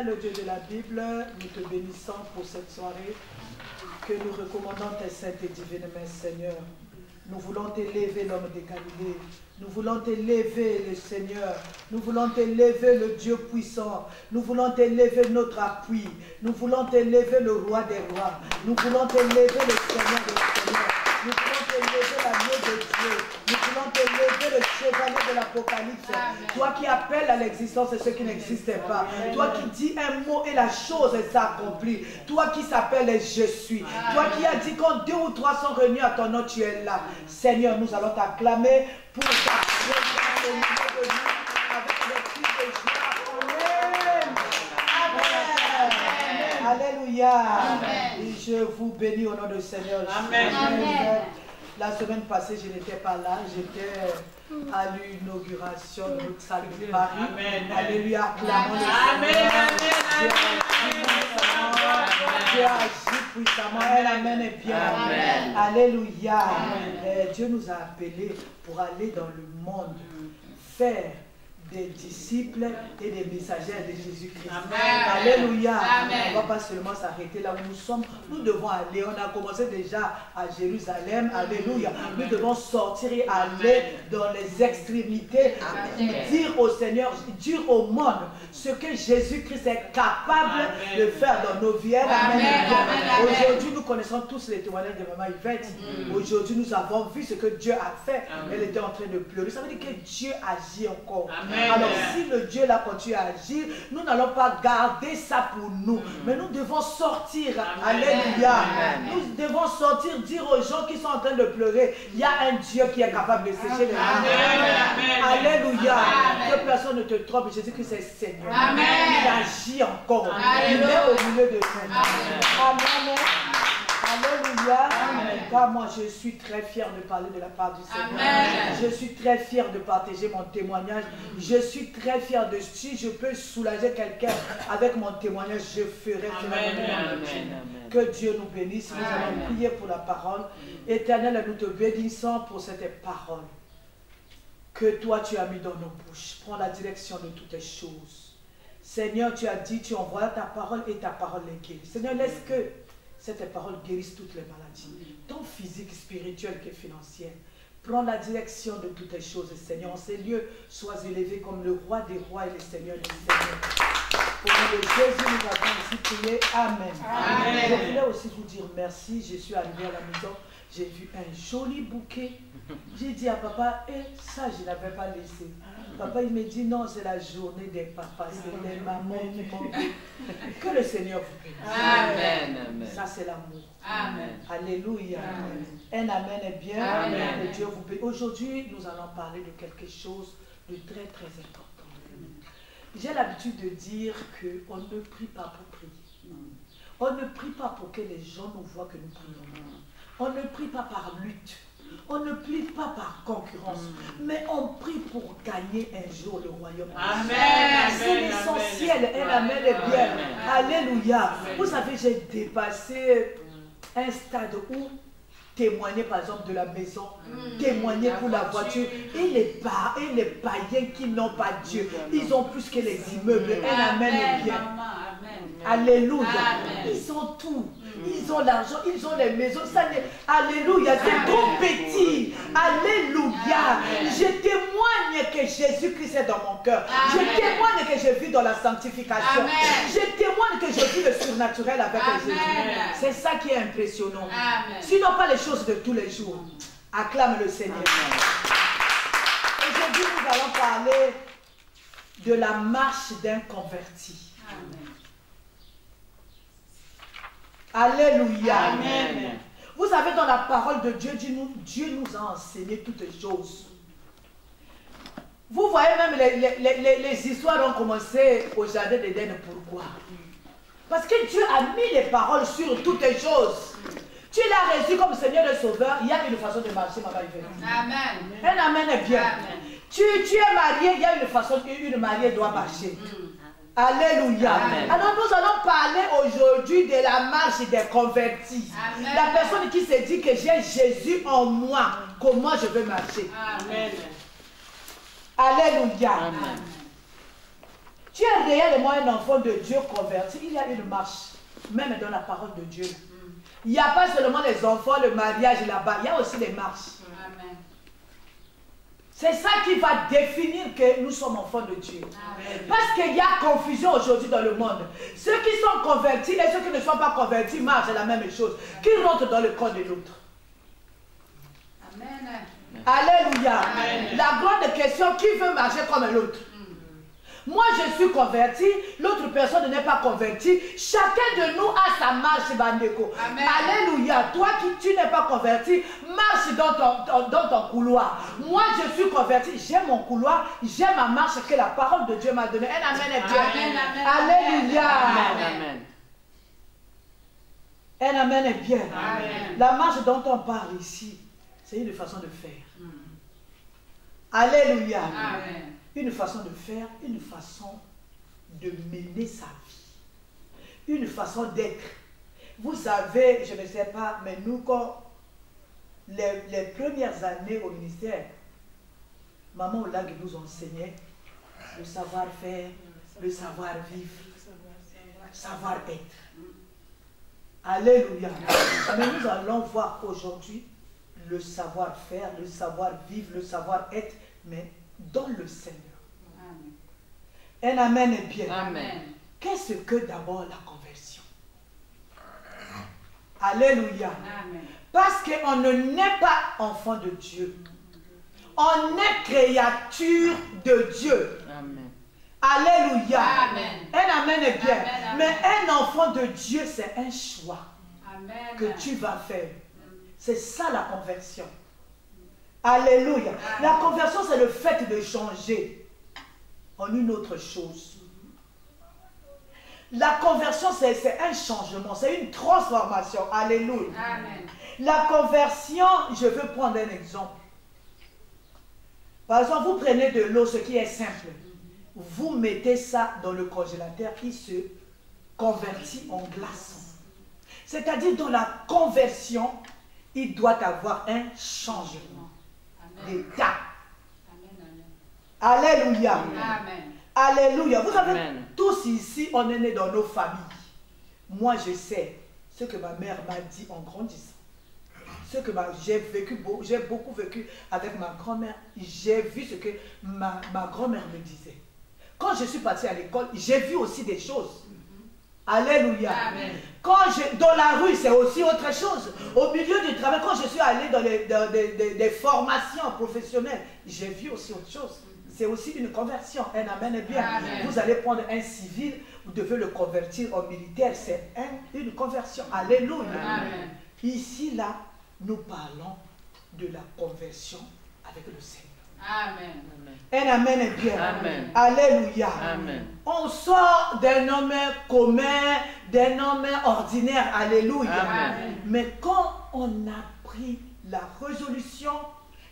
Éternel Dieu de la Bible, nous te bénissons pour cette soirée que nous recommandons tes saintes et divines mains, Seigneur. Nous voulons t'élever, l'homme de Galilée. Nous voulons t'élever, le Seigneur. Nous voulons t'élever, le Dieu puissant. Nous voulons t'élever, notre appui. Nous voulons t'élever, le roi des rois. Nous voulons t'élever, le Seigneur des seigneurs. Nous voulons t'élever, l'agneau de Dieu. Nous voulons t'élever, le chevalier de l'Apocalypse. Toi qui appelles à l'existence ce qui n'existe pas. Toi qui dis un mot et la chose s'accomplit. Toi qui s'appelle je suis. Toi qui as dit quand 2 ou 3 sont réunis à ton nom, tu es là. Seigneur, nous allons t'acclamer pour ta présence au milieu de nous avec les cris de joie. Amen. Amen. Alléluia. Amen. Et je vous bénis au nom du Seigneur. Amen. Amen. La semaine passée, je n'étais pas là. J'étais à l'inauguration de notre salle de Paris. Amen. Alléluia. Acclamons le Seigneur. Dieu agit puissamment. Elle amène bien. Amen. Alléluia. Amen. Dieu nous a appelés pour aller dans le monde, faire des disciples et des messagers de Jésus-Christ. Alléluia. Amen. On ne va pas seulement s'arrêter là où nous sommes. Nous devons aller. On a commencé déjà à Jérusalem. Alléluia. Nous devons sortir et aller dans les extrémités. Dire au Seigneur, dire au monde ce que Jésus-Christ est capable de faire dans nos vies. Aujourd'hui, nous connaissons tous les témoignages de Maman Yvette. Aujourd'hui, nous avons vu ce que Dieu a fait. Elle était en train de pleurer. Ça veut dire que Dieu agit encore. Alors si le Dieu là continue à agir, nous n'allons pas garder ça pour nous, mais nous devons sortir. Alléluia. Nous devons sortir, dire aux gens qui sont en train de pleurer, il y a un Dieu qui est capable de sécher les larmes. Alléluia. Que personne ne te trompe, Jésus-Christ est Seigneur. Il agit encore. Il est au milieu de nous. Amen. Alléluia. Car moi je suis très fière de parler de la part du Seigneur. Amen. Je suis très fière de partager mon témoignage. Je suis très fière de si je peux soulager quelqu'un avec mon témoignage, je ferai cela. Que Dieu nous bénisse. Nous allons prier pour la parole. Éternel, nous te bénissons pour cette parole que toi tu as mis dans nos bouches. Prends la direction de toutes les choses. Seigneur, tu as dit, tu envoies ta parole et ta parole les guérit. Seigneur, laisse que cette parole guérisse toutes les maladies, tant physiques, spirituelles que financières. Prends la direction de toutes les choses, Seigneur. En ces lieux, sois élevé comme le roi des rois et le Seigneur des seigneurs. Au nom de Jésus, nous avons aussi prié. Amen. Amen. Je voulais aussi vous dire merci. Je suis arrivée à la maison, j'ai vu un joli bouquet. J'ai dit à papa, ça je ne l'avais pas laissé. Papa, il me dit, non, c'est la journée des papas, c'est les mamans qui m'ont dit. Que le Seigneur vous bénisse. Amen. Ça, c'est l'amour. Amen. Alléluia. Amen. Un amen est bien. Amen. Que Dieu vous bénisse. Aujourd'hui, nous allons parler de quelque chose de très, très important. J'ai l'habitude de dire qu'on ne prie pas pour prier. On ne prie pas pour que les gens nous voient que nous prions. On ne prie pas par lutte. On ne prie pas par concurrence, mais on prie pour gagner un jour le royaume. Amen. C'est l'essentiel. Un amen est bien. Alléluia. Vous savez, j'ai dépassé un stade où témoigner par exemple de la maison, témoigner pour la voiture. Et les païens qui n'ont pas Dieu, ils ont plus que les immeubles. Un amen est bien. Alléluia. Ils ont tout. Ils ont l'argent, ils ont les maisons. Alléluia, c'est trop petit. Alléluia. Je témoigne que Jésus-Christ est dans mon cœur. Je témoigne que je vis dans la sanctification. Je témoigne que je vis le surnaturel avec Jésus. C'est ça qui est impressionnant. Sinon pas les choses de tous les jours. Acclame le Seigneur. Aujourd'hui, nous allons parler de la marche d'un converti. Alléluia. Amen. Vous savez, dans la parole de Dieu, Dieu nous a enseigné toutes les choses. Vous voyez même les histoires ont commencé au jardin d'Éden. Pourquoi? Parce que Dieu a mis les paroles sur toutes les choses. Tu l'as reçu comme Seigneur et Sauveur. Il y a une façon de marcher, ma belle. Amen. Un amen est bien. Amen. Tu es marié, il y a une façon qu'une mariée doit marcher. Alléluia. Amen. Alors nous allons parler aujourd'hui de la marche des convertis. Amen. La personne qui se dit que j'ai Jésus en moi, comment je vais marcher. Amen. Alléluia. Amen. tu es réellement un enfant de Dieu converti, il y a une marche, même dans la parole de Dieu. Il n'y a pas seulement les enfants, le mariage là-bas, il y a aussi les marches. Amen. C'est ça qui va définir que nous sommes enfants de Dieu. Amen. Parce qu'il y a confusion aujourd'hui dans le monde. Ceux qui sont convertis et ceux qui ne sont pas convertis marchent à la même chose. Qui rentrent dans le corps de l'autre. Amen. Alléluia. Amen. La grande question, qui veut marcher comme l'autre? Moi, je suis converti, l'autre personne n'est pas convertie. Chacun de nous a sa marche, Bandeko. Amen. Alléluia. Toi qui tu n'es pas converti, marche dans ton couloir. Moi, je suis converti, j'ai mon couloir, j'ai ma marche que la parole de Dieu m'a donnée. Un amen est bien. Amen, amen, Alléluia. amen. Un amen est bien. Amen. La marche dont on parle ici, c'est une façon de faire. Alléluia. Amen. Une façon de faire, une façon de mener sa vie, une façon d'être. Vous savez, je ne sais pas, mais nous, quand les premières années au ministère, Maman Olag nous enseignait le savoir-faire, le savoir-vivre, savoir-être. Alléluia. Mais nous allons voir aujourd'hui le savoir-faire, le savoir-vivre, le savoir-être, mais dans le Seigneur. Amen. Un amen est bien. Amen. Qu'est-ce que d'abord la conversion? Alléluia. Amen. Parce qu'on ne naît pas enfant de Dieu. On est créature de Dieu. Amen. Alléluia. Amen. Un amen est bien. Amen, amen. Mais un enfant de Dieu, c'est un choix Amen. que tu vas faire. C'est ça la conversion. Alléluia. La conversion, c'est le fait de changer en une autre chose. La conversion, c'est un changement, c'est une transformation. Alléluia. Amen. La conversion, je veux prendre un exemple. Par exemple, vous prenez de l'eau, ce qui est simple. Vous mettez ça dans le congélateur, il se convertit en glaçon. C'est-à-dire, dans la conversion, il doit avoir un changement d'état. Alléluia. Amen. Alléluia. Vous savez, Amen. tous ici, on est nés dans nos familles. Moi, je sais ce que ma mère m'a dit en grandissant. Ce que j'ai beaucoup vécu avec ma grand-mère. J'ai vu ce que ma grand-mère me disait. Quand je suis partie à l'école, j'ai vu aussi des choses. Alléluia. Amen. Dans la rue, c'est aussi autre chose. Au milieu du travail, quand je suis allée dans des formations professionnelles, j'ai vu aussi autre chose. C'est aussi une conversion. Un amen est bien. Amen. Vous allez prendre un civil, vous devez le convertir en militaire. C'est une conversion. Alléluia. Amen. Ici, là, nous parlons de la conversion avec le Seigneur. Amen. Un amen est bien. Amen. Alléluia. Amen. On sort d'un homme commun, d'un homme ordinaire. Alléluia. Amen. Mais quand on a pris la résolution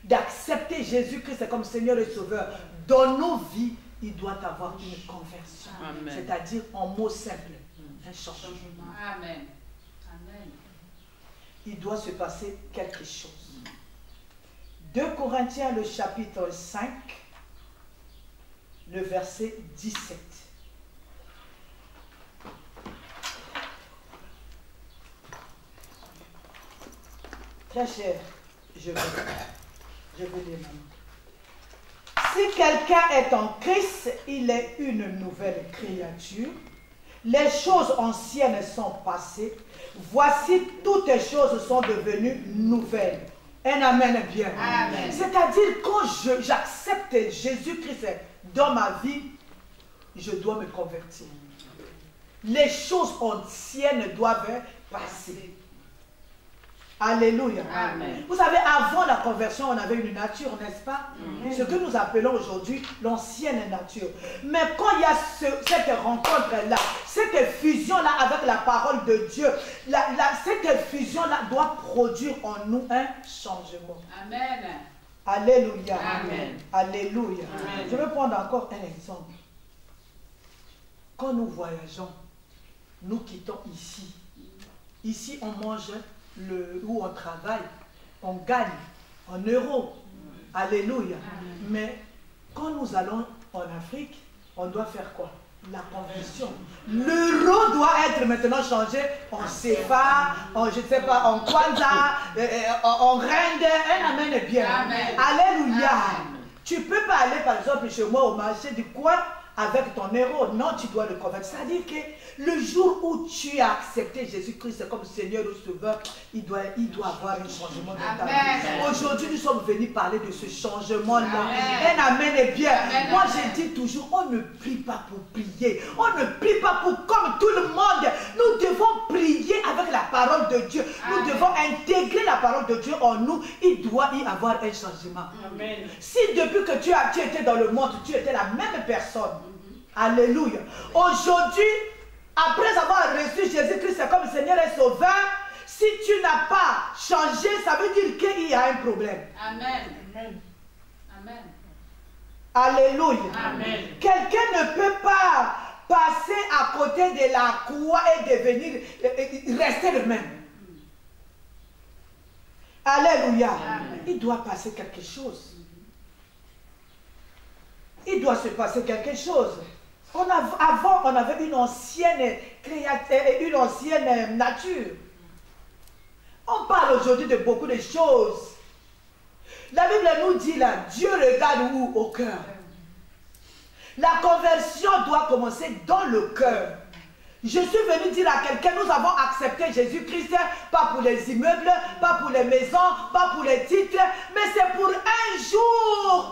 d'accepter Jésus-Christ comme Seigneur et Sauveur dans nos vies, il doit avoir une conversion. Amen. C'est-à-dire, en mots simples, un changement. Amen. Amen. Il doit se passer quelque chose. 2 Corinthiens, le chapitre 5, le verset 17. Très cher, je veux dire maman. Si quelqu'un est en Christ, il est une nouvelle créature. Les choses anciennes sont passées. Voici, toutes les choses sont devenues nouvelles. Un amen bien. C'est-à-dire, quand j'accepte Jésus-Christ dans ma vie, je dois me convertir. Les choses anciennes doivent passer. Alléluia. Amen. Vous savez, avant la conversion, on avait une nature, n'est-ce pas? Ce que nous appelons aujourd'hui l'ancienne nature. Mais quand il y a cette rencontre-là, cette fusion-là avec la parole de Dieu, cette fusion-là doit produire en nous un changement. Amen. Alléluia. Amen. Alléluia. Amen. Je vais prendre encore un exemple. Quand nous voyageons, nous quittons ici. Ici, on mange où on travaille, on gagne en euros. Alléluia. Mais quand nous allons en Afrique, on doit faire quoi? La conversion. L'euro doit être maintenant changé en CFA, en, je ne sais pas, en Kwanza, en Rende. Un amen est bien. Amen. Alléluia. Amen. Tu ne peux pas aller par exemple chez moi au marché du coin avec ton euro. Non, tu dois le convaincre. C'est-à-dire que le jour où tu as accepté Jésus-Christ comme Seigneur ou Sauveur, il doit avoir un changement dans ta vie. Aujourd'hui, nous sommes venus parler de ce changement-là. Un amen est bien. Amen. Moi, je dis toujours, on ne prie pas pour prier. On ne prie pas pour comme tout le monde. Nous devons prier avec la parole de Dieu. Nous devons intégrer la parole de Dieu en nous. Il doit y avoir un changement. Amen. Si depuis que tu étais dans le monde, tu étais la même personne. Alléluia. Aujourd'hui, après avoir reçu Jésus-Christ comme Seigneur et Sauveur, si tu n'as pas changé, ça veut dire qu'il y a un problème. Amen. Amen. Amen. Alléluia. Amen. Quelqu'un ne peut pas passer à côté de la croix et devenir, rester le même. Alléluia. Amen. Il doit passer quelque chose. Il doit se passer quelque chose. Avant, on avait une ancienne nature. On parle aujourd'hui de beaucoup de choses. La Bible nous dit là, Dieu regarde où? Au cœur. La conversion doit commencer dans le cœur. Je suis venu dire à quelqu'un, nous avons accepté Jésus-Christ, pas pour les immeubles, pas pour les maisons, pas pour les titres, mais c'est pour un jour,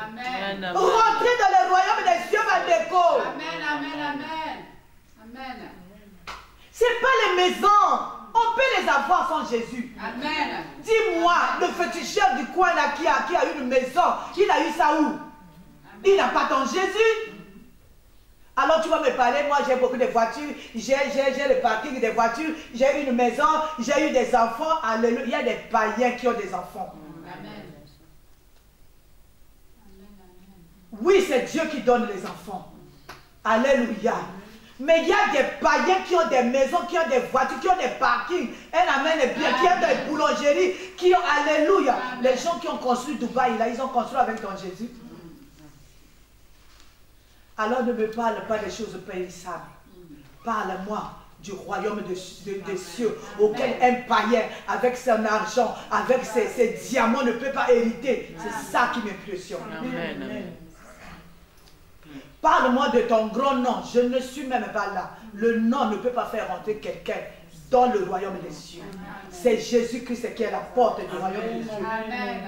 Amen. Rentrer dans le royaume des cieux, Valdéco. Amen, amen, amen. Amen. C'est pas les maisons. On peut les avoir sans Jésus. Amen. Dis-moi, le féticheur du coin là qui a une maison, il a eu ça où? Amen. Il n'a pas ton Jésus. Alors tu vas me parler, moi j'ai beaucoup de voitures, j'ai le parking des voitures, j'ai une maison, j'ai eu des enfants. Alléluia. Il y a des païens qui ont des enfants. Amen. Oui, c'est Dieu qui donne les enfants. Alléluia. Mais il y a des païens qui ont des maisons, qui ont des voitures, qui ont des parkings. Un amen est bien, qui ont des boulangeries, qui ont, alléluia. Les gens qui ont construit Dubaï, là, ils ont construit avec ton Jésus. Alors ne me parle pas des choses périssables. Parle-moi du royaume des cieux, auquel un païen, avec son argent, avec ses diamants, ne peut pas hériter. C'est ça qui m'impressionne. Amen. Parle-moi de ton grand nom. Je ne suis même pas là. Le nom ne peut pas faire entrer quelqu'un dans le royaume des cieux. C'est Jésus-Christ qui est la porte du royaume des cieux.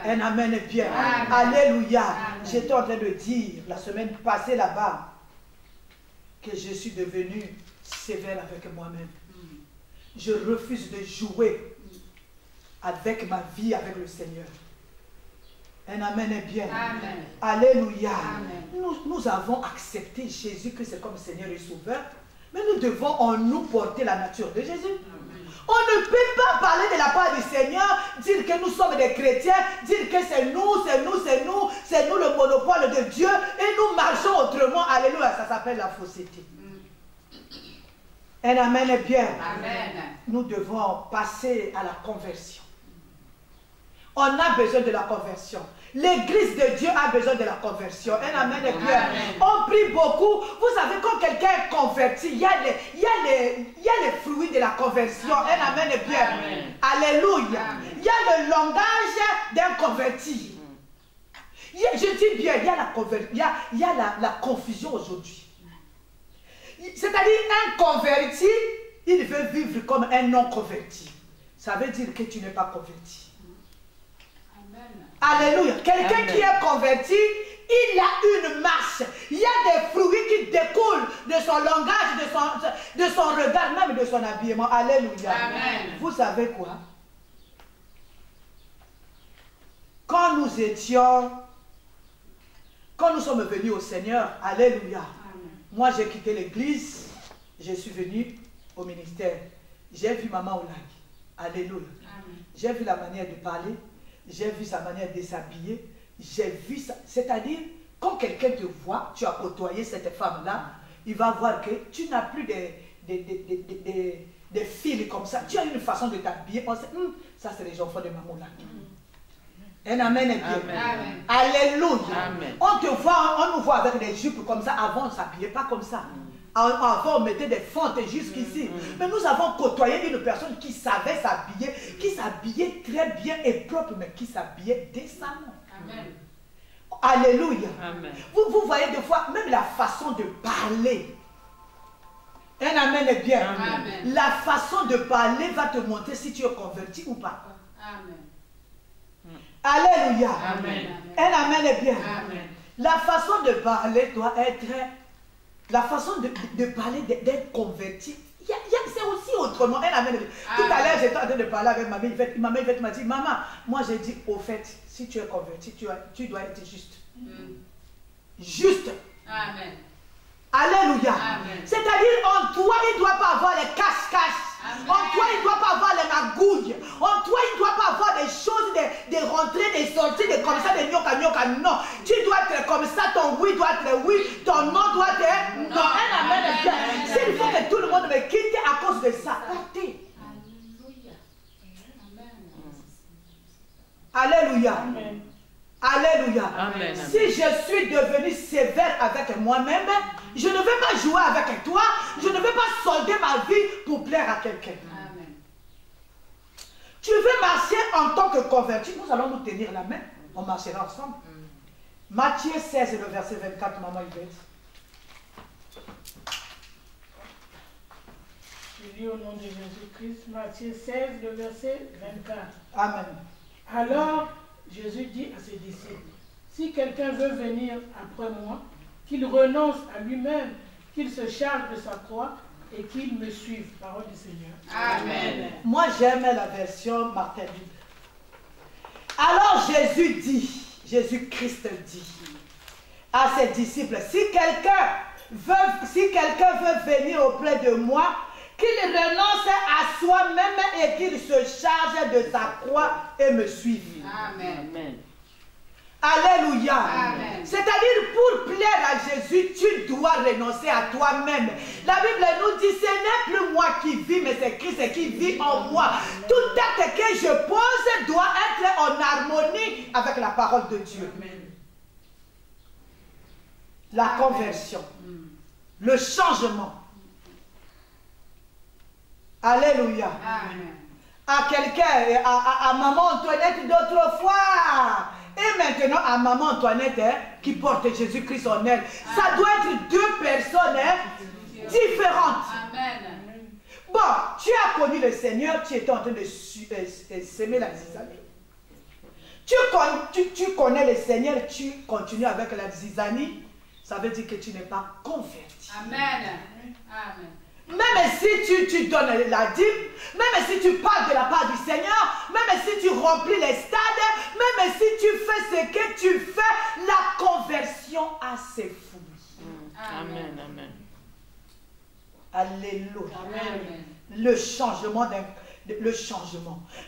Un amen est bien. Amen. Alléluia. J'étais en train de dire la semaine passée là-bas que je suis devenu sévère avec moi-même. Je refuse de jouer avec ma vie, avec le Seigneur. Un amen est bien. Amen. Alléluia. Amen. Nous avons accepté Jésus-Christ comme Seigneur et Sauveur, mais nous devons en nous porter la nature de Jésus. Amen. On ne peut pas parler de la part du Seigneur, dire que nous sommes des chrétiens, dire que c'est nous le monopole de Dieu, et nous marchons autrement. Alléluia, ça s'appelle la fausseté. Un amen est bien. Amen. Nous devons passer à la conversion. On a besoin de la conversion. L'église de Dieu a besoin de la conversion. Un amen est bien. On prie beaucoup. Vous savez, quand quelqu'un est converti, il y a les fruits de la conversion. Un amen est bien. Amen. Alléluia. Amen. Il y a le langage d'un converti. Je dis bien, il y a la confusion aujourd'hui. C'est-à-dire, un converti, il veut vivre comme un non-converti. Ça veut dire que tu n'es pas converti. Alléluia. Quelqu'un qui est converti, il a une marche. Il y a des fruits qui découlent de son langage, de son regard, même de son habillement. Alléluia. Amen. Vous savez quoi? Quand nous sommes venus au Seigneur, alléluia. Amen. Moi j'ai quitté l'église, je suis venu au ministère. J'ai vu Maman Oulagi. Alléluia. J'ai vu la manière de parler. J'ai vu sa manière de s'habiller, j'ai vu ça. C'est-à-dire, quand quelqu'un te voit, tu as côtoyé cette femme-là, il va voir que tu n'as plus des fils comme ça. Tu as une façon de t'habiller. On sait, ça c'est les enfants de Maman là. Un amen est bien. Amen. Alléluia. Amen. On nous voit avec des jupes comme ça. Avant, on ne s'habillait pas comme ça. Avant, on mettait des fentes jusqu'ici. Mais nous avons côtoyé une personne qui savait s'habiller, qui s'habillait très bien et propre, mais qui s'habillait décemment. Amen. Alléluia. Amen. Vous voyez des fois, même la façon de parler. Un amen est bien. Amen. La façon de parler va te montrer si tu es converti ou pas. Amen. Alléluia. Amen. Un amen est bien. Amen. La façon de parler doit être... La façon de parler, d'être converti, c'est aussi autrement. Un amen est bien. Tout à l'heure, j'étais en train de parler avec ma mère. Ma mère m'a dit, maman, moi j'ai dit, au fait, si tu es converti, tu dois être juste. Juste. Amen. Alléluia. Amen. C'est-à-dire, en toi, il ne doit pas avoir les cache-cache. Amen. En toi, il ne doit pas avoir les magouilles. En toi, il ne doit pas avoir des choses, des rentrées, des sorties, des comme ça, des nyoka. Non. Tu dois être comme ça, ton oui doit être oui, ton non doit être non. Un amen est bien. S'il faut que tout le monde me quitte à cause de ça, partez. Alléluia. Alléluia. Amen. Alléluia. Amen. Si je suis devenu sévère avec moi-même, je ne vais pas jouer avec toi, je ne vais pas solder ma vie pour plaire à quelqu'un. Amen. Tu veux marcher en tant que converti, nous allons nous tenir la main, on marchera ensemble. Matthieu 16, le verset 24, maman Yvette. Je lis au nom de Jésus-Christ, Matthieu 16, le verset 24. Amen. Alors, Jésus dit à ses disciples, si quelqu'un veut venir après moi, qu'il renonce à lui-même, qu'il se charge de sa croix et qu'il me suive. Parole du Seigneur. Amen. Moi, j'aime la version Martin Luther. Alors Jésus-Christ dit à ses disciples, si quelqu'un veut venir auprès de moi, qu'il renonce à soi-même et qu'il se charge de sa croix et me suive. Amen. Amen. Alléluia. Amen. C'est-à-dire, pour plaire à Jésus, tu dois renoncer à toi-même. La Bible nous dit, ce n'est plus moi qui vis, mais c'est Christ qui vit en moi. Tout acte que je pose doit être en harmonie avec la parole de Dieu. La conversion, le changement. Alléluia. Amen. À quelqu'un, à maman Antoinette d'autrefois. Et maintenant à maman Antoinette qui porte Jésus-Christ en elle. Ça doit être deux personnes différentes. Amen. Bon, tu as connu le Seigneur, tu étais en train de s'aimer la zizanie. Tu connais le Seigneur, tu continues avec la zizanie. Ça veut dire que tu n'es pas converti. Amen. Amen. Même si tu donnes la dîme, même si tu parles de la part du Seigneur, même si tu remplis les stades, même si tu fais ce que tu fais, la conversion a ses fruits. Amen. Amen. Alléluia. Amen. Le changement.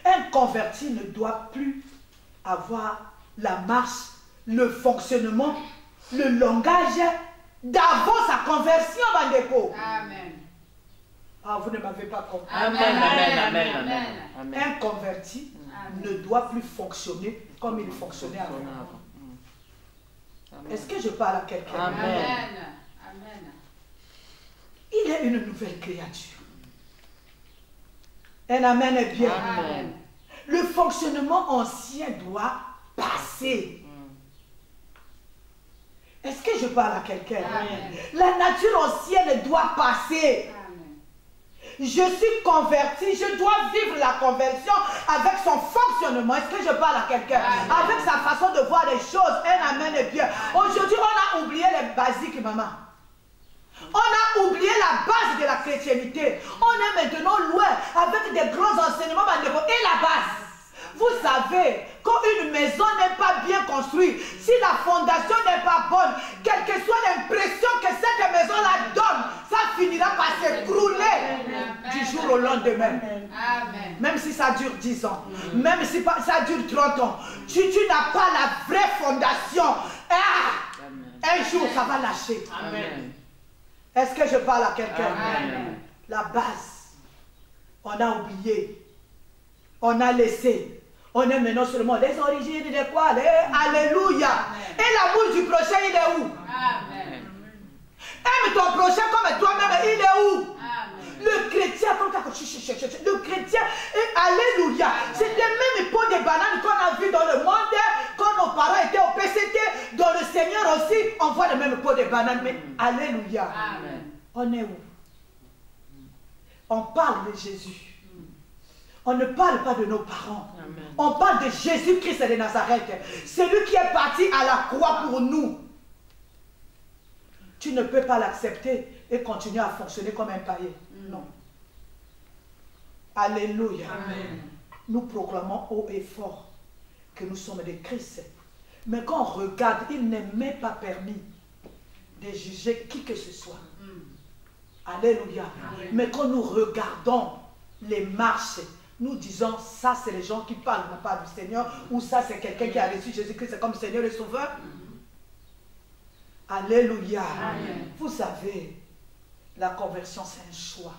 Un converti ne doit plus avoir la marche, le fonctionnement, le langage d'avant sa conversion, Bandeko. Amen. Ah, vous ne m'avez pas compris. Amen. Amen. Amen. Amen. Amen. Un converti ne doit plus fonctionner comme il fonctionnait avant. Est-ce que je parle à quelqu'un? Amen. Amen. Il est une nouvelle créature. Un amen est bien. Amen. Le fonctionnement ancien doit passer. Est-ce que je parle à quelqu'un? Amen. La nature ancienne doit passer. Amen. Je suis converti, je dois vivre la conversion avec son fonctionnement. Est-ce que je parle à quelqu'un? Avec sa façon de voir les choses. Un amen est bien. Aujourd'hui, on a oublié les basiques, maman. On a oublié la base de la chrétienté. On est maintenant loin avec des grands enseignements et la base. Vous savez, quand une maison n'est pas bien construite, si la fondation n'est pas bonne, quelle que soit l'impression que cette maison-là donne, ça finira par s'écrouler du jour au lendemain. Amen. Même si ça dure 10 ans, même si ça dure 30 ans, tu n'as pas la vraie fondation. Un jour, ça va lâcher. Amen. Est-ce que je parle à quelqu'un? Amen. La base, on a oublié, on a laissé. On est maintenant seulement les origines de quoi? Alléluia. Et l'amour du prochain, il est où? Amen. Aime ton prochain comme toi-même, il est où? Amen. Le chrétien, le chrétien, alléluia. C'est les mêmes pots de bananes qu'on a vu dans le monde, quand nos parents étaient au PCT, dans le Seigneur aussi, on voit les mêmes pots de bananes, mais alléluia. Amen. On est où? On parle de Jésus. On ne parle pas de nos parents. Amen. On parle de Jésus-Christ de Nazareth. Celui qui est parti à la croix pour nous. Tu ne peux pas l'accepter et continuer à fonctionner comme un païen. Non. Alléluia. Amen. Nous proclamons haut et fort que nous sommes des Christ. Mais quand on regarde, il n'est même pas permis de juger qui que ce soit. Alléluia. Amen. Mais quand nous regardons les marches, nous disons, ça c'est les gens qui parlent, non pas du Seigneur, ou ça c'est quelqu'un qui a reçu Jésus-Christ comme Seigneur et Sauveur. Alléluia. Amen. Vous savez, la conversion c'est un choix.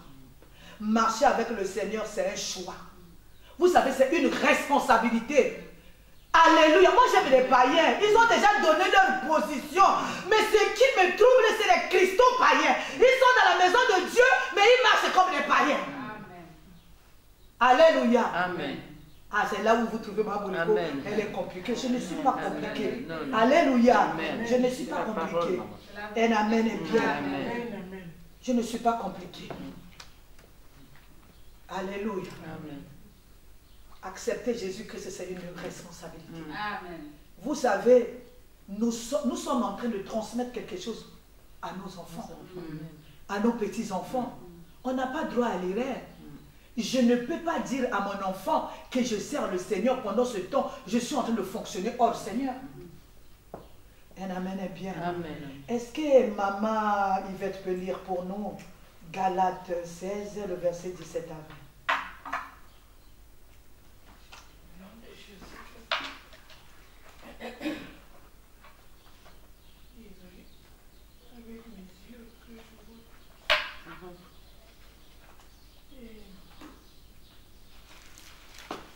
Marcher avec le Seigneur c'est un choix. Vous savez, c'est une responsabilité. Alléluia. Moi j'aime les païens. Ils ont déjà donné leur position. Mais ce qui me trouble, c'est les cristaux païens. Ils sont dans la maison de Dieu, mais ils marchent comme les païens. Alléluia. Amen. Ah, c'est là où vous trouvez ma boulot. Amen. Elle est compliquée. Je ne suis pas compliquée. Non, non. Alléluia. Amen. Je ne suis pas La parole, compliquée. maman. Un amen est bien. Amen. Amen. Je ne suis pas compliquée. Alléluia. Amen. Accepter Jésus-Christ, c'est une responsabilité. Amen. Vous savez, nous sommes en train de transmettre quelque chose à nos enfants, à nos petits-enfants. On n'a pas droit à l'erreur. Je ne peux pas dire à mon enfant que je sers le Seigneur pendant ce temps. Je suis en train de fonctionner hors Seigneur. Un amen est bien. Amen. Est-ce que maman Yvette peut lire pour nous Galates 16, le verset 17 à 20?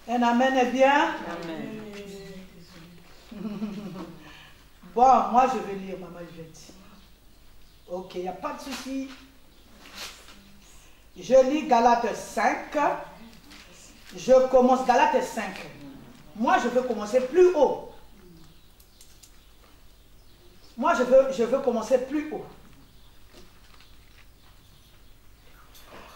Un amen est bien. Amen. Bon, moi je vais lire, maman Yvette. Ok, il n'y a pas de souci. Je lis Galates 5. Je commence Galates 5. Moi je veux commencer plus haut. Moi je veux commencer plus haut.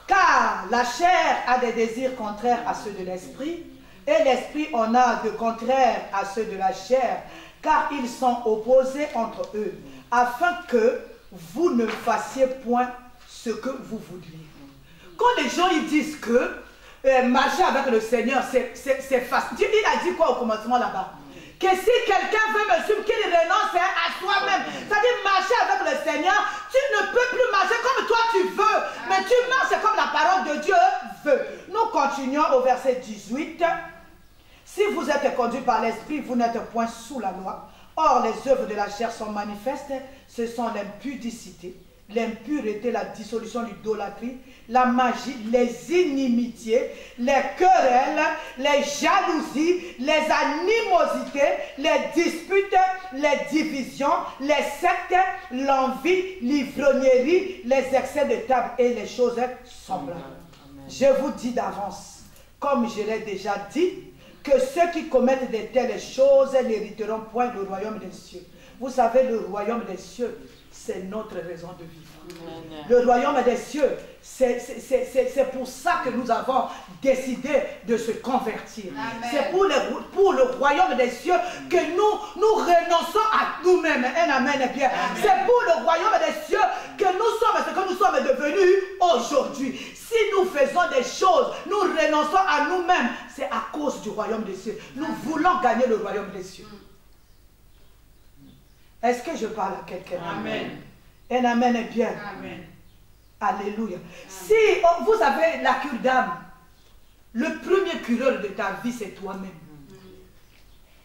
Car la chair a des désirs contraires à ceux de l'esprit, et l'esprit en a de contraires à ceux de la chair, car ils sont opposés entre eux, afin que vous ne fassiez point ce que vous voudriez. Quand les gens ils disent que marcher avec le Seigneur, c'est facile. Il a dit quoi au commencement là-bas? Que si quelqu'un veut me suivre, qu'il renonce à soi-même. C'est-à-dire marcher avec le Seigneur, tu ne peux plus marcher comme toi tu veux, mais tu marches comme la parole de Dieu veut. Nous continuons au verset 18. Si vous êtes conduits par l'Esprit, vous n'êtes point sous la loi. Or, les œuvres de la chair sont manifestes. Ce sont l'impudicité, l'impureté, la dissolution, l'idolâtrie, la magie, les inimitiés, les querelles, les jalousies, les animosités, les disputes, les divisions, les sectes, l'envie, l'ivrognerie, les excès de table et les choses semblables. Je vous dis d'avance, comme je l'ai déjà dit, que ceux qui commettent de telles choses n'hériteront point le royaume des cieux. Vous savez, le royaume des cieux, c'est notre raison de vivre. Le royaume des cieux, c'est pour ça que nous avons décidé de se convertir. C'est pour le royaume des cieux que nous renonçons à nous-mêmes. Un amen est bien. C'est pour le royaume des cieux que nous sommes ce que nous sommes devenus aujourd'hui. Si nous faisons des choses, nous renonçons à nous-mêmes, c'est à cause du royaume des cieux. Nous voulons gagner le royaume des cieux. Est-ce que je parle à quelqu'un? Amen. Un amen est bien. Amen. Alléluia. Si vous avez la cure d'âme, le premier cureur de ta vie, c'est toi-même.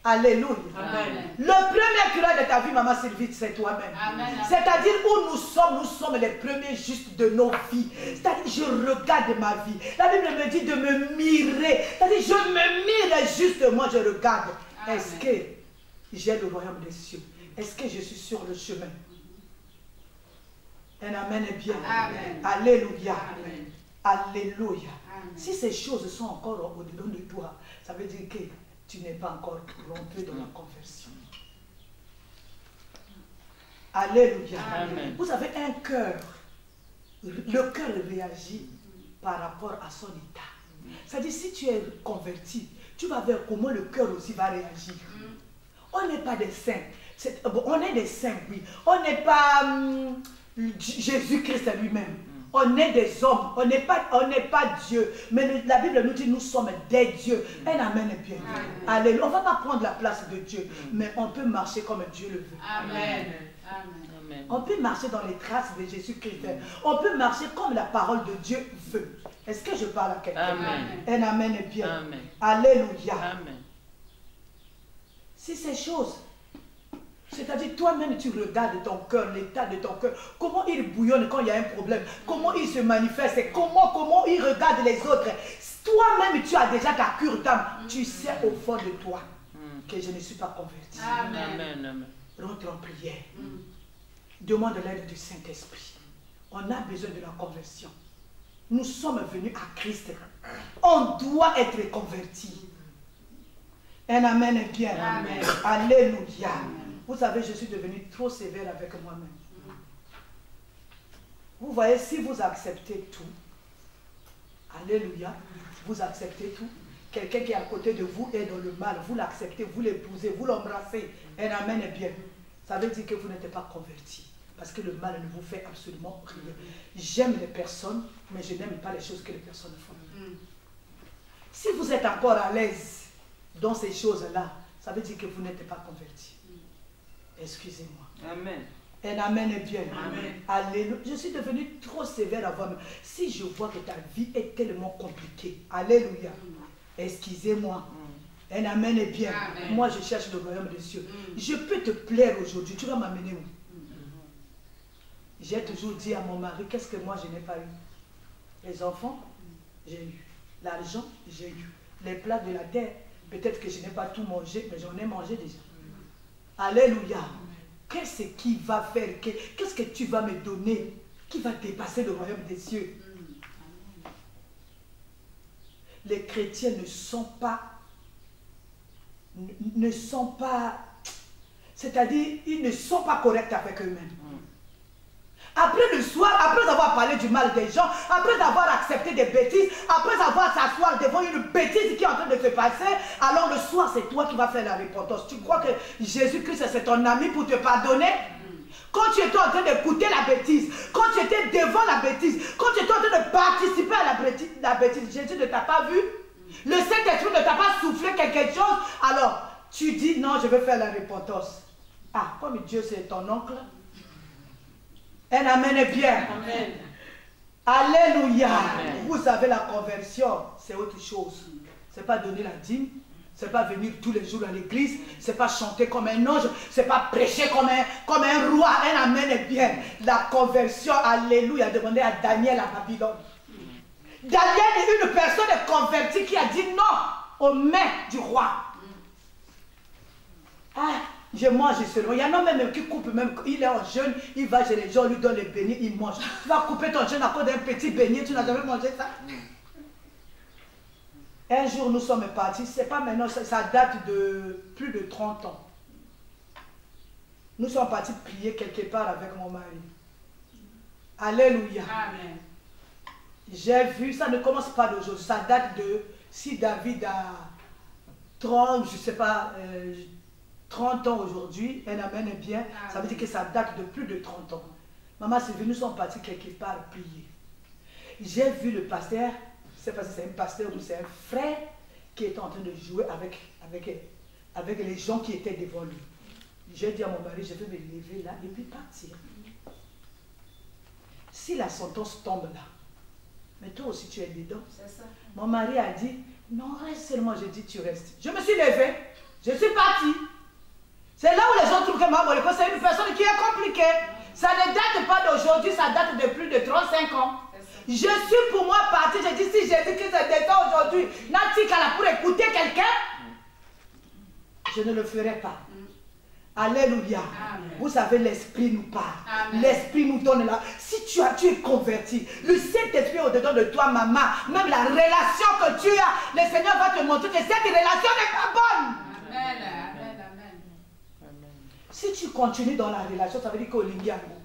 Alléluia. Amen. Le premier curé de ta vie, maman Sylvie, c'est toi-même. C'est-à-dire où nous sommes les premiers justes de nos vies. C'est-à-dire, je regarde ma vie. La Bible me dit de me mirer. C'est-à-dire, je me mire justement, je regarde. Est-ce que j'ai le royaume des cieux? Est-ce que je suis sur le chemin? Un amen est bien. Amen. Alléluia. Amen. Alléluia. Amen. Si ces choses sont encore au-dedans de toi, ça veut dire que tu n'es pas encore rentré dans la conversion. Alléluia. Amen. Vous avez un cœur. Le cœur réagit par rapport à son état. C'est-à-dire, si tu es converti, tu vas voir comment le cœur aussi va réagir. On n'est pas des saints. On est des saints, oui. On n'est pas Jésus-Christ lui-même. On est des hommes, on n'est pas Dieu. Mais la Bible nous dit nous sommes des dieux. Un amen est bien. Alléluia. On ne va pas prendre la place de Dieu, mais on peut marcher comme Dieu le veut. Amen. Amen. On peut marcher dans les traces de Jésus-Christ. On peut marcher comme la parole de Dieu veut. Est-ce que je parle à quelqu'un? Amen. Un amen est bien. Amen. Alléluia. Amen. Si ces choses, c'est-à-dire toi-même tu regardes ton cœur, l'état de ton cœur, comment il bouillonne quand il y a un problème, comment il se manifeste, et comment il regarde les autres. Toi-même tu as déjà ta cure d'âme, tu sais au fond de toi que je ne suis pas converti. Amen. Amen. Rentre en prière. Demande l'aide du Saint-Esprit. On a besoin de la conversion. Nous sommes venus à Christ. On doit être converti. Un amen est bien. Amen. Alléluia. Vous savez, je suis devenu trop sévère avec moi-même. Vous voyez, si vous acceptez tout, alléluia, vous acceptez tout, quelqu'un qui est à côté de vous est dans le mal, vous l'acceptez, vous l'épousez, vous l'embrassez, un amen est bien. Ça veut dire que vous n'êtes pas converti, parce que le mal ne vous fait absolument rien. J'aime les personnes, mais je n'aime pas les choses que les personnes font. Si vous êtes encore à l'aise dans ces choses-là, ça veut dire que vous n'êtes pas converti. Excusez-moi. Amen. Un amen est bien. Amen. Alléluia. Je suis devenue trop sévère avant moi. Si je vois que ta vie est tellement compliquée, alléluia. Excusez-moi. Un amen est bien. Amen. Moi, je cherche le royaume des cieux. Je peux te plaire aujourd'hui. Tu vas m'amener où? J'ai toujours dit à mon mari, qu'est-ce que moi je n'ai pas eu? Les enfants, j'ai eu. L'argent, j'ai eu. Les plats de la terre, peut-être que je n'ai pas tout mangé, mais j'en ai mangé déjà. Alléluia. Qu'est-ce qui va faire? Qu'est-ce que tu vas me donner qui va dépasser le royaume des cieux? Les chrétiens ne sont pas, c'est-à-dire, ils ne sont pas corrects avec eux-mêmes. Après le soir, après avoir parlé du mal des gens, après avoir accepté des bêtises, après avoir s'asseoir devant une bêtise qui est en train de se passer, alors le soir, c'est toi qui vas faire la repentance. Tu crois que Jésus-Christ, c'est ton ami pour te pardonner? Quand tu étais en train d'écouter la bêtise, quand tu étais devant la bêtise, quand tu étais en train de participer à la bêtise, Jésus ne t'a pas vu? Le Saint-Esprit ne t'a pas soufflé quelque chose? Alors, tu dis, non, je vais faire la repentance. Ah, comme Dieu, c'est ton oncle. Un amen est bien. Amen. Alléluia. Amen. Vous savez, la conversion, c'est autre chose. C'est pas donner la dîme, c'est pas venir tous les jours à l'église, c'est pas chanter comme un ange, c'est pas prêcher comme un roi. Un amen est bien. La conversion, alléluia. Demandez à Daniel à Babylone. Daniel est une personne convertie qui a dit non aux mains du roi. Ah, je mange seulement. Il y en a même qui coupe, même il est en jeûne, il va chez les gens, lui donne les beignets, il mange. Tu vas couper ton jeûne à cause d'un petit beignet, tu n'as jamais mangé ça? Un jour, nous sommes partis, c'est pas maintenant, ça date de plus de 30 ans. Nous sommes partis prier quelque part avec mon mari. Alléluia. Amen. J'ai vu, ça ne commence pas d'aujourd'hui, ça date de, si David a 30, je sais pas, 30 ans aujourd'hui, un amen est bien, ça veut dire que ça date de plus de 30 ans. Maman, c'est venu, nous sommes partis quelque part prier. J'ai vu le pasteur, je ne sais pas si c'est un pasteur ou c'est un frère qui était en train de jouer avec les gens qui étaient devant lui. J'ai dit à mon mari, je vais me lever là et puis partir. Si la sentence tombe là, mais toi aussi tu es dedans. C'est ça. Mon mari a dit, non, reste seulement. J'ai dit, tu restes. Je me suis levée, je suis partie. aujourd'hui, ça date de plus de 35 ans. Je suis pour moi parti. Je dis, si Jésus-Christ descend aujourd'hui, Natikala pour écouter quelqu'un, je ne le ferai pas. Alléluia. Amen. Vous savez, l'Esprit nous parle. L'Esprit nous donne là. Si tu es converti, le Saint-Esprit au-dedans de toi, maman, même la relation que tu as, le Seigneur va te montrer que cette relation n'est pas bonne. Amen. Amen. Amen. Si tu continues dans la relation, ça veut dire qu'Olingiango,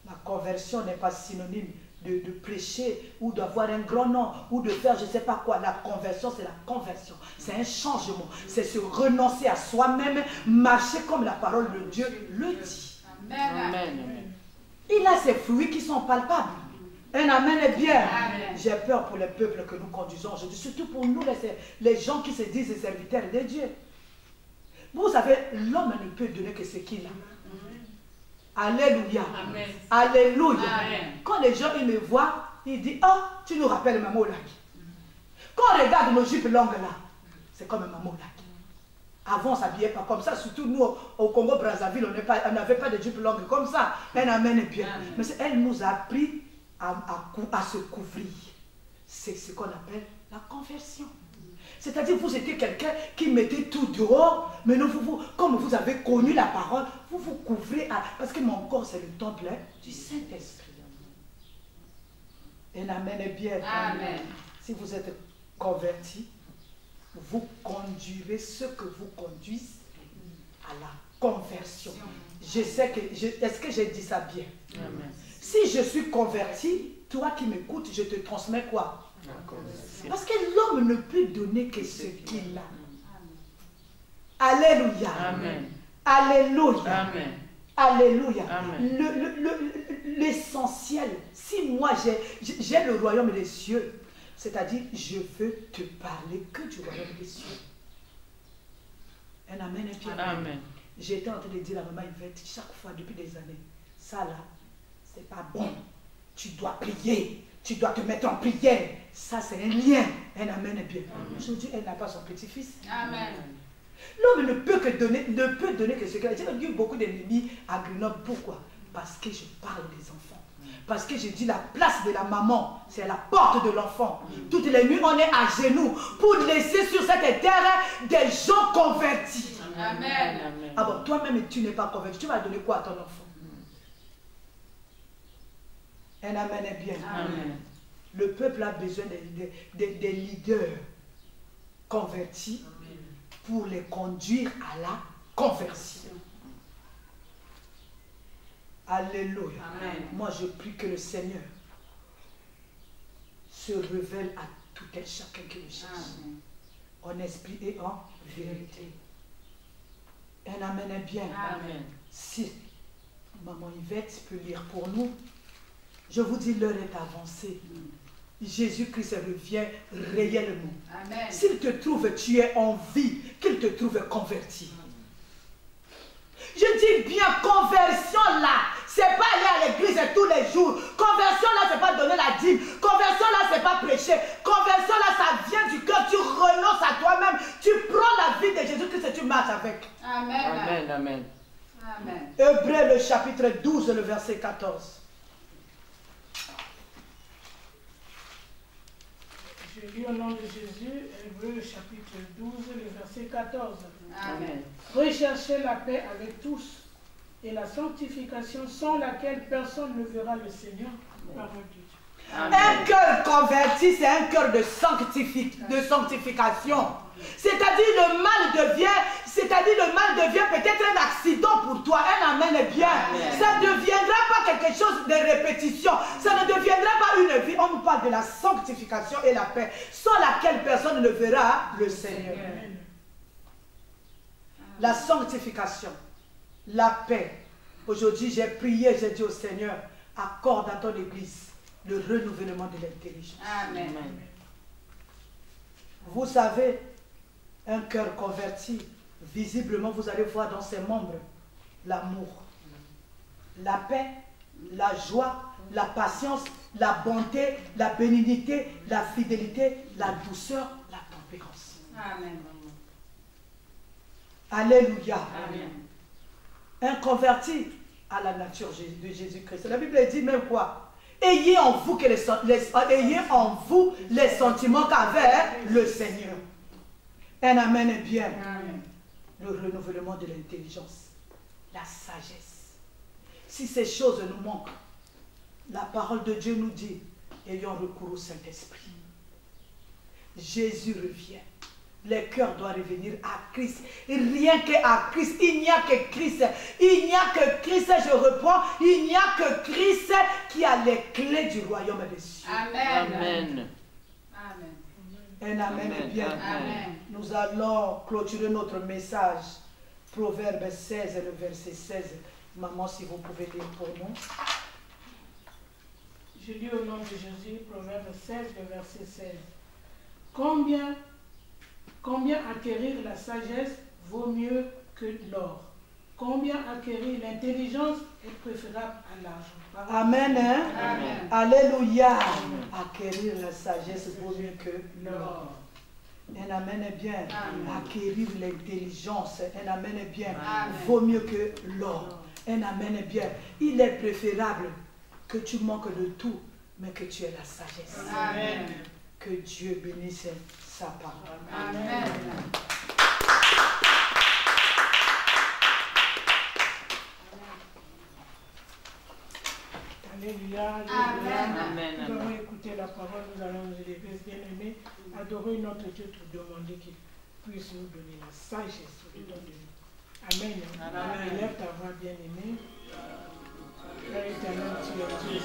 la conversion n'est pas synonyme de prêcher ou d'avoir un grand nom ou de faire je ne sais pas quoi. La conversion, c'est la conversion. C'est un changement. C'est se renoncer à soi-même, marcher comme la parole de Dieu le dit. Amen. Il a ses fruits qui sont palpables. Un amen est bien. Amen. J'ai peur pour les peuples que nous conduisons aujourd'hui, surtout pour nous, les gens qui se disent les serviteurs de Dieu. Vous savez, l'homme ne peut donner que ce qu'il a. Alléluia. Amen. Alléluia. Amen. Quand les gens ils me voient, ils disent, oh, tu nous rappelles Maman Olaki. Quand on regarde nos jupes longues là, c'est comme Maman Olaki. Avant, on ne s'habillait pas comme ça. Surtout nous, au Congo-Brazzaville, on n'avait pas de jupes longues comme ça. Un amen est bien. Amen. Mais elle nous a appris à se couvrir. C'est ce qu'on appelle la conversion. C'est-à-dire vous étiez quelqu'un qui mettait tout dehors, mais non, comme vous avez connu la parole, vous vous couvrez, parce que mon corps c'est le temple du Saint-Esprit. Un amen est bien. Amen. Si vous êtes converti, vous conduirez ce que vous conduisez à la conversion. Je sais que, est-ce que j'ai dit ça bien? Amen. Si je suis converti, toi qui m'écoutes, je te transmets quoi? Parce que l'homme ne peut donner que ce qu'il a. Alléluia. Amen. Alléluia. Amen. Alléluia. Amen. L'essentiel, si moi j'ai le royaume des cieux, c'est-à-dire je veux te parler que du royaume des cieux. Un amen est bien. Amen. J'étais en train de dire à maman Yvette chaque fois depuis des années, ça là, c'est pas bon. Tu dois prier. Tu dois te mettre en prière. Ça, c'est un lien. Un amen est bien. Aujourd'hui, elle n'a pas son petit-fils. Amen. L'homme ne peut donner que ce qu'elle a. J'ai eu beaucoup d'ennemis à Grenoble. Pourquoi? Parce que je parle des enfants. Parce que je dis la place de la maman, c'est la porte de l'enfant. Toutes les nuits, on est à genoux pour laisser sur cette terre des gens convertis. Amen. Ah bon, toi-même, tu n'es pas converti. Tu vas donner quoi à ton enfant? Un amen est bien. Amen. Le peuple a besoin des leaders convertis pour les conduire à la conversion. Alléluia. Amen. Moi, je prie que le Seigneur se révèle à tout et chacun qui le cherche. Amen. En esprit et en vérité. Un amen est bien. Amen. Si Maman Yvette peut lire pour nous, je vous dis, l'heure est avancée. Jésus-Christ revient réellement. Amen. S'il te trouve, tu es en vie, qu'il te trouve converti. Je dis bien, conversion là, c'est pas aller à l'église tous les jours. Conversion là, c'est pas donner la dîme. Conversion là, c'est pas prêcher. Conversion là, ça vient du cœur. Tu renonces à toi-même. Tu prends la vie de Jésus-Christ et tu marches avec. Amen. Amen. Amen. Amen. Hébreux, le chapitre 12, le verset 14. Je lis au nom de Jésus, Hébreux chapitre 12, le verset 14. Amen. Recherchez la paix avec tous et la sanctification sans laquelle personne ne verra le Seigneur. Parole de Dieu. Un cœur converti, c'est un cœur de sanctification. C'est-à-dire le mal devient peut-être un accident pour toi. Un amen est bien. Amen. Ça ne deviendra pas quelque chose de répétition. Ça ne deviendra pas une vie. On nous parle de la sanctification et la paix, sans laquelle personne ne verra le Seigneur. Amen. La sanctification, la paix. Aujourd'hui, j'ai prié, j'ai dit au Seigneur, accorde à ton église le renouvellement de l'intelligence. Amen. Vous savez, un cœur converti, visiblement, vous allez voir dans ses membres l'amour, la paix, la joie, la patience, la bonté, la bénignité, la fidélité, la douceur, la tempérance. Amen. Alléluia. Amen. Un converti, à la nature de Jésus-Christ. La Bible dit même quoi? Ayez en vous les sentiments qu'avait le Seigneur. Un amen est bien. Amen. Le renouvellement de l'intelligence, la sagesse. Si ces choses nous manquent, la parole de Dieu nous dit, ayons recours au Saint-Esprit. Jésus revient. Le cœur doit revenir à Christ. Rien qu'à Christ. Il n'y a que Christ. Il n'y a que Christ, je reprends. Il n'y a que Christ qui a les clés du royaume des cieux. Amen. Amen. Amen. Un amen est bien. Amen. Nous allons clôturer notre message. Proverbe 16, le verset 16. Maman, si vous pouvez lire pour nous. Je lis au nom de Jésus, Proverbe 16, le verset 16. Combien acquérir la sagesse vaut mieux que l'or? Combien acquérir l'intelligence est préférable à l'argent? Amen. Hein? Amen. Alléluia. Acquérir la sagesse vaut mieux que l'or. Un amen est bien. Amen. Acquérir l'intelligence. Un amen est bien. Amen. Vaut mieux que l'or. Un amen est bien. Il est préférable que tu manques de tout, mais que tu aies la sagesse. Amen. Que Dieu bénisse sa parole. Amen. Alléluia. Amen. Amen. Nous allons écouter la parole, nous allons nous élever, bien-aimés, adorer notre Dieu, pour demander qu'il puisse nous donner la sagesse au-dedans de nous. Amen. Amen. Élève ta voix, bien-aimé. Père éternel, tu es Dieu.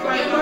croyons